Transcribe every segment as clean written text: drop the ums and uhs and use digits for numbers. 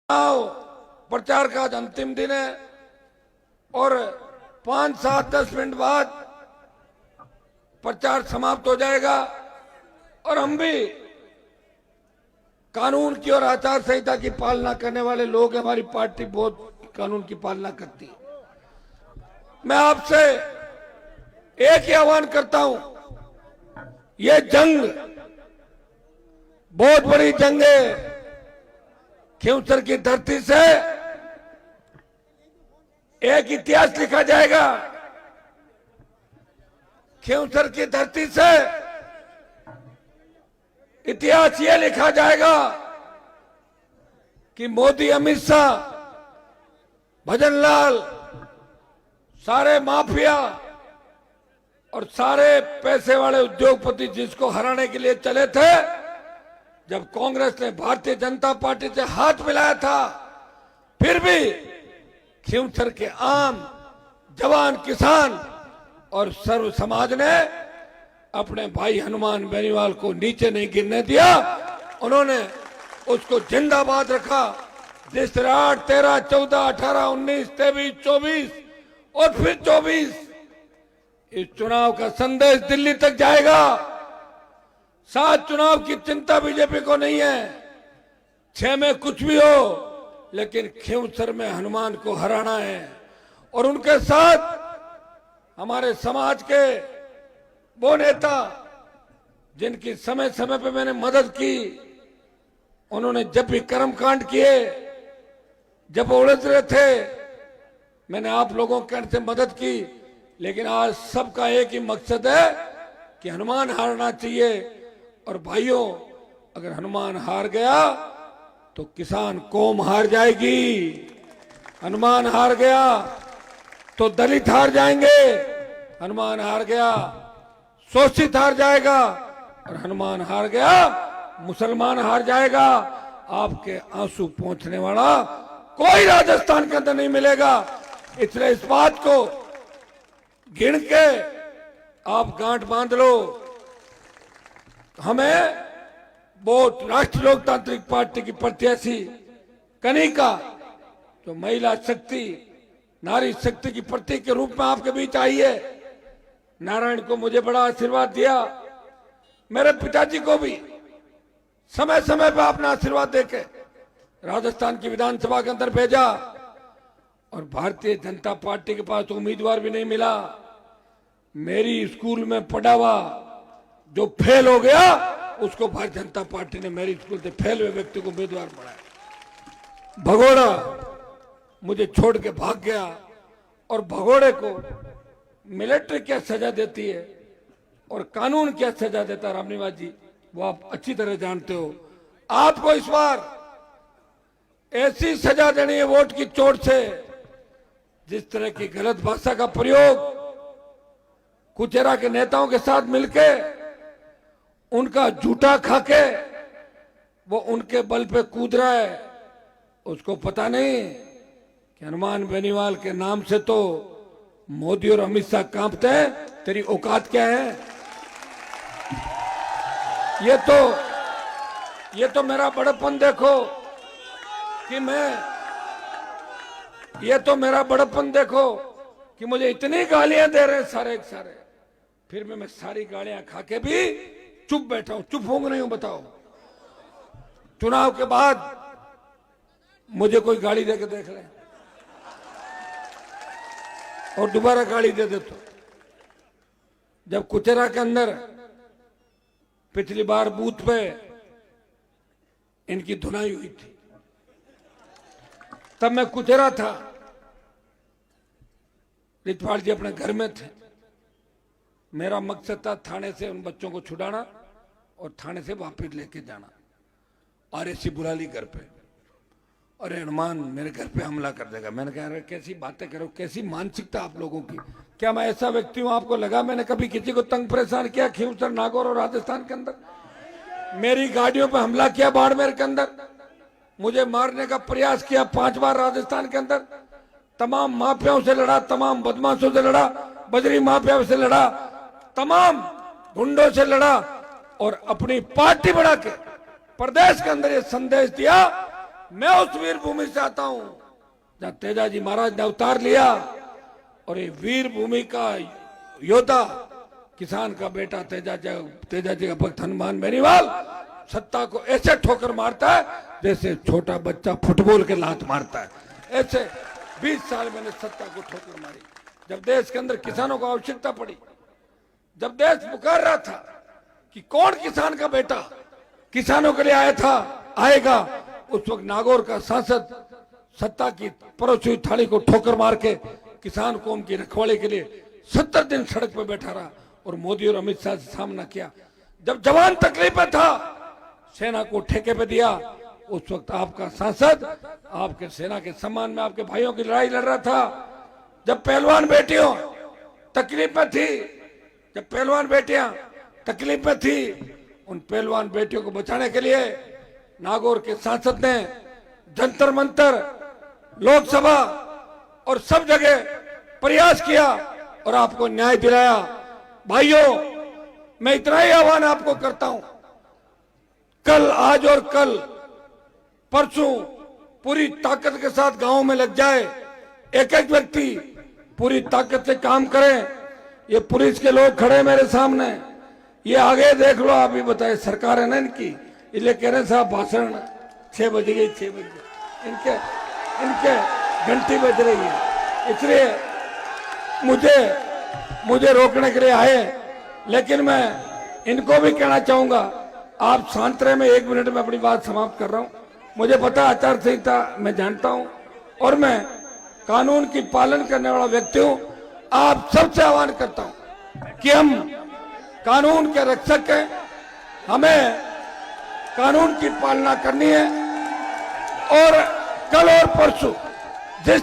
चुनाव प्रचार का आज अंतिम दिन है और 5, 7, 10 मिनट बाद प्रचार समाप्त हो जाएगा और हम भी कानून की और आचार संहिता की पालना करने वाले लोग हैं। हमारी पार्टी बहुत कानून की पालना करती है। मैं आपसे एक ही आह्वान करता हूं, ये जंग बहुत बड़ी जंग है। खींवसर की धरती से एक इतिहास लिखा जाएगा। खींवसर की धरती से इतिहास ये लिखा जाएगा कि मोदी, अमित शाह, भजनलाल, सारे माफिया और सारे पैसे वाले उद्योगपति जिसको हराने के लिए चले थे, जब कांग्रेस ने भारतीय जनता पार्टी से हाथ मिलाया था, फिर भी खींवसर के आम जवान, किसान और सर्व समाज ने अपने भाई हनुमान बेनीवाल को नीचे नहीं गिरने दिया। उन्होंने उसको जिंदाबाद रखा। जिस तरह 8, 13, 14, 18, 19, 23, 24 और फिर 24 इस चुनाव का संदेश दिल्ली तक जाएगा। 7 चुनाव की चिंता बीजेपी को नहीं है। 6 में कुछ भी हो, लेकिन खींवसर में हनुमान को हराना है। और उनके साथ हमारे समाज के वो नेता जिनकी समय समय पे मैंने मदद की, उन्होंने जब भी कर्मकांड किए, जब उलझ रहे थे, मैंने आप लोगों के से मदद की। लेकिन आज सबका एक ही मकसद है कि हनुमान हारना चाहिए। और भाइयों, अगर हनुमान हार गया तो किसान कौम हार जाएगी। हनुमान हार गया तो दलित हार जाएंगे। हनुमान हार गया शोषित हार जाएगा और हनुमान हार गया मुसलमान हार जाएगा। आपके आंसू पहुंचने वाला कोई राजस्थान के अंदर नहीं मिलेगा। इसलिए इस बात को गिन के आप गांठ बांध लो। हमें बहुत राष्ट्रीय लोकतांत्रिक पार्टी की प्रत्याशी कनिका, जो महिला शक्ति, नारी शक्ति की प्रतीक के रूप में आपके बीच आई है। नारायण को मुझे बड़ा आशीर्वाद दिया, मेरे पिताजी को भी समय समय पर अपना आशीर्वाद देके राजस्थान की विधानसभा के अंदर भेजा। और भारतीय जनता पार्टी के पास उम्मीदवार भी नहीं मिला। मेरी स्कूल में पढ़ा हुआ जो फेल हो गया, उसको भारतीय जनता पार्टी ने मेरी स्कूल से फेल हुए व्यक्ति को उम्मीदवार बनाया। भगोड़ा मुझे छोड़ के भाग गया। और भगोड़े को मिलिट्री क्या सजा देती है और कानून क्या सजा देता है, रामनिवास जी, वो आप अच्छी तरह जानते हो। आपको इस बार ऐसी सजा देनी है वोट की चोट से, जिस तरह की गलत भाषा का प्रयोग कुचेरा के नेताओं के साथ मिलके, उनका झूठा खाके वो उनके बल पे कूद रहा है। उसको पता नहीं कि हनुमान बेनीवाल के नाम से तो मोदी और अमित शाह कांपते हैं। तेरी औकात क्या है? ये तो मेरा बड़प्पन देखो कि मेरा बड़प्पन देखो कि मुझे इतनी गालियां दे रहे हैं सारे एक सारे, फिर मैं सारी गालियां खा के भी चुप बैठा हूं। चुप होंगे नहीं हूं, बताओ। चुनाव के बाद मुझे कोई गाली दे के देख ले और दोबारा गाली दे दे। तो जब कुचेरा के अंदर पिछली बार बूथ पे इनकी धुनाई हुई थी, तब मैं कुचेरा था, रितपाल जी अपने घर में थे। मेरा मकसद था थाने से उन बच्चों को छुड़ाना और थाने से वापस लेके जाना। आरएसी बुला ली घर पे। अरे हनुमान मेरे घर पे हमला कर देगा। मैंने कहा अरे कैसी बातें करो, कैसी मानसिकता आप लोगों की। क्या मैं ऐसा व्यक्ति हूं? आपको लगा मैंने कभी किसी को तंग परेशान किया? खींवसर, नागौर और राजस्थान के अंदर मेरी गाड़ियों पे हमला किया। बाड़मेर के अंदर मुझे मारने का प्रयास किया 5 बार। राजस्थान के अंदर तमाम माफियाओं से लड़ा, तमाम बदमाशों से लड़ा, बजरी माफिया से लड़ा, तमाम गुंडों से लड़ा और अपनी पार्टी बना के प्रदेश के अंदर ये संदेश दिया मैं उस वीर भूमि से आता हूं जहां तेजाजी महाराज ने अवतार लिया और ये वीर भूमि का योद्धा किसान का बेटा तेजाजी का भक्त हनुमान बेनीवाल सत्ता को ऐसे ठोकर मारता है जैसे छोटा बच्चा फुटबॉल के लात मारता है। ऐसे 20 साल मैंने सत्ता को ठोकर मारी। जब देश के अंदर किसानों को आवश्यकता पड़ी, जब देश पुकार रहा था कि कौन किसान का बेटा किसानों के लिए आएगा, उस वक्त नागौर का सांसद सत्ता की परोसी हुई थाली को ठोकर मार के किसान कौम की रखवाली के लिए 70 दिन सड़क पर बैठा रहा और मोदी और अमित शाह से सामना किया। जब जवान तकलीफ में था, सेना को ठेके पे दिया। उस वक्त आपका सांसद आपके सेना के सम्मान में आपके भाइयों की लड़ाई लड़ रहा था। जब पहलवान बेटियों तकलीफ में थी, जब पहलवान बेटियां तकलीफ में थी, उन पहलवान बेटियों को बचाने के लिए नागौर के सांसद ने जंतर मंतर, लोकसभा और सब जगह प्रयास किया और आपको न्याय दिलाया। भाइयों, मैं इतना ही आह्वान आपको करता हूं, कल, आज और कल, परसों पूरी ताकत के साथ गांव में लग जाए। एक एक व्यक्ति पूरी ताकत से काम करें। ये पुलिस के लोग खड़े मेरे सामने, ये आगे देख लो, आप ही बताए, सरकार है ना इनकी, इसलिए कह रहे साहब भाषण 6 बज गई, 6 बज गई, इनके घंटी बज रही है, इसलिए मुझे रोकने के लिए आए। लेकिन मैं इनको भी कहना चाहूंगा, आप शांत रहे, मैं 1 मिनट में अपनी बात समाप्त कर रहा हूं। मुझे पता आचार संहिता मैं जानता हूं और मैं कानून की पालन करने वाला व्यक्ति हूं। आप सबसे आह्वान करता हूं कि हम कानून के रक्षक हैं, हमें कानून की पालना करनी है। और कल और परसों जिस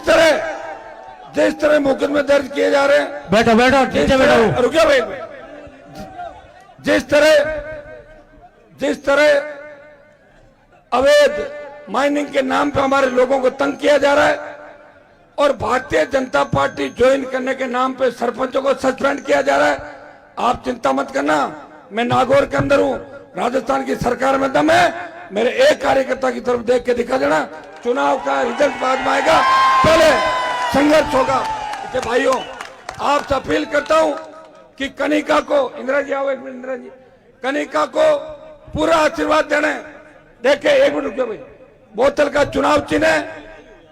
तरह मुकदमे दर्ज किए जा रहे हैं, बैठो रुकिए भाई, जिस तरह अवैध माइनिंग के नाम पे हमारे लोगों को तंग किया जा रहा है और भारतीय जनता पार्टी ज्वाइन करने के नाम पे सरपंचों को सस्पेंड किया जा रहा है, आप चिंता मत करना। मैं नागौर के अंदर हूं, राजस्थान की सरकार में दम है, मेरे एक कार्यकर्ता की तरफ देख के दिखा देना। चुनाव का रिजल्ट बाद में आएगा, पहले संघर्ष होगा। इसलिए भाइयों, आपसे अपील करता हूं कि कनिका को, इंदिरा जी आओ, 1 मिनट इंदिरा जी, कनिका को पूरा आशीर्वाद देने। देखे, 1 मिनट रुकिए भाई, बोतल का चुनाव चिन्ह है,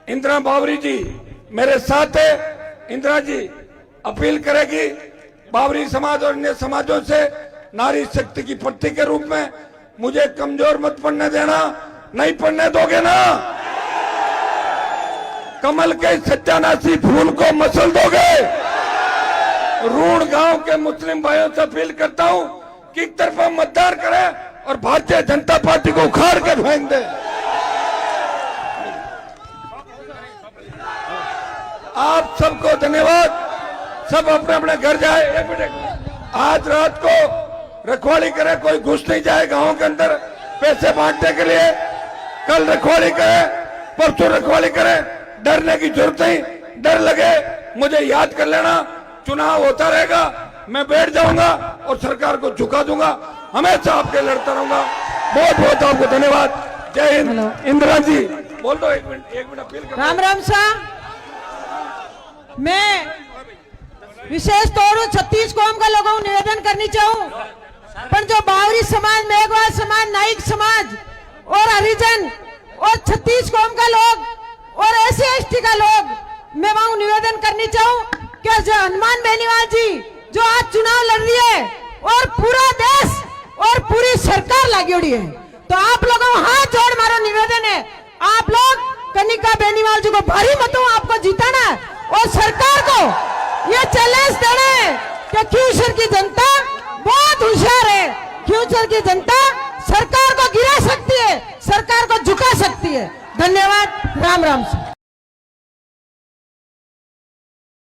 इंदिरा बावरी जी मेरे साथ है। इंदिरा जी अपील करेगी बावरी समाज और अन्य समाजों से, नारी शक्ति की प्रतीक के रूप में मुझे कमजोर मत पड़ने देना। नहीं पड़ने दोगे ना, कमल के सत्यानाशी फूल को मसल दोगे। रूण गांव के मुस्लिम भाइयों से अपील करता हूं कि एक तरफा मतदान करें और भारतीय जनता पार्टी को उखाड़ के फेंक दे। आप सबको धन्यवाद, सब अपने अपने घर जाए। 1 मिनट, आज रात को रखवाली करें, कोई घुस नहीं जाए गांव के अंदर पैसे बांटने के लिए। कल रखवाली करें, परसों रखवाली करें, डरने की जरूरत नहीं। डर लगे मुझे याद कर लेना, चुनाव होता रहेगा, मैं बैठ जाऊंगा और सरकार को झुका दूंगा, हमेशा आपके लड़ता रहूंगा। बहुत बहुत आपको धन्यवाद। जय हिंद। इंदिरा जी बोल दो, 1 मिनट अपील कर। राम राम साहब, मैं विशेष तौर पर 36 कौम का लोगों को निवेदन करनी चाहूँ, पर जो बावरी समाज, मेघवाल समाज, नाइक समाज और हरिजन और 36 कौम का लोग और SC/ST का लोग, मैं वहां निवेदन करनी चाहूँ कि जो हनुमान बेनीवाल जी जो आज चुनाव लड़ रही है और पूरा देश और पूरी सरकार लगी हुई है, तो आप लोगों को हाथ जोड़ मारो निवेदन है, आप लोग कनिका बेनीवाल जी को भारी मतों आपको जिताना है और सरकार को ये चैलेंज देना है कि क्यूशर की जनता बहुत होशियार है। क्यूशर की जनता सरकार को गिरा सकती है, सरकार को झुका सकती है। धन्यवाद। राम राम।